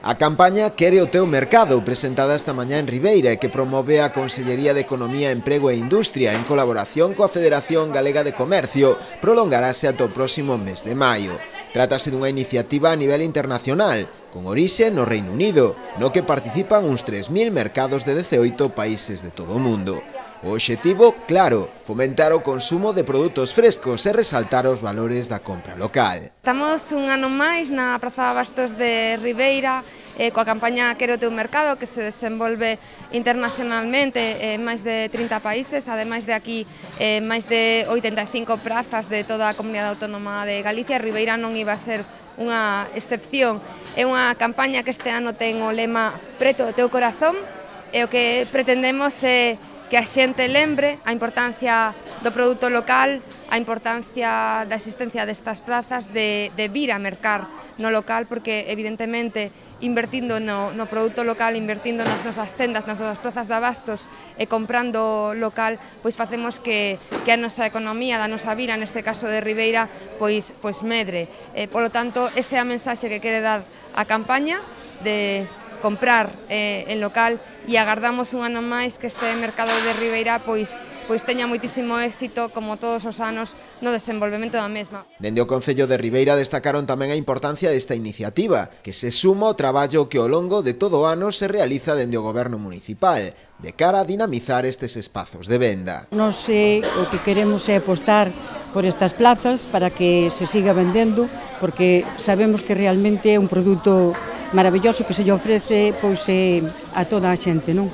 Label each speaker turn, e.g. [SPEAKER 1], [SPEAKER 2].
[SPEAKER 1] A campaña Quere o teu mercado, presentada esta mañá en Ribeira e que promove a Consellería de Economía, Emprego e Industria en colaboración coa Federación Galega de Comercio, prolongarase ata o próximo mes de maio. Trátase dunha iniciativa a nivel internacional, con orixe no Reino Unido, no que participan uns 3.000 mercados de 18 países de todo o mundo. O obxectivo, claro, fomentar o consumo de produtos frescos e resaltar os valores da compra local.
[SPEAKER 2] Estamos un ano máis na Praza de Abastos de Ribeira coa campaña Quere o teu mercado, que se desenvolve internacionalmente en máis de 30 países, ademais de aquí máis de 85 prazas de toda a Comunidade Autónoma de Galicia. Ribeira non iba a ser unha excepción. É unha campaña que este ano ten o lema Preto o teu corazón e o que pretendemos é que a xente lembre a importancia do produto local, a importancia da existencia destas prazas, de vir a mercar no local, porque evidentemente invertindo no produto local, invertindo nas nosas tendas, nas nosas plazas de abastos e comprando local, pois facemos que a nosa economía da nosa vila, neste caso de Ribeira, pois medre. Polo tanto, esa é a mensaxe que quere dar a campaña de comprar en local e agardamos un ano máis que este mercado de Ribeira pois teña moitísimo éxito, como todos os anos, no desenvolvemento da mesma.
[SPEAKER 1] Dende o Concello de Ribeira destacaron tamén a importancia desta iniciativa, que se suma ao traballo que ao longo de todo o ano se realiza dende o Goberno municipal, de cara a dinamizar estes espazos de venda.
[SPEAKER 3] Nos o que queremos é apostar por estas plazas para que se siga vendendo, porque sabemos que realmente é un produto maravilloso que se lle ofrece pois a toda a xente, non?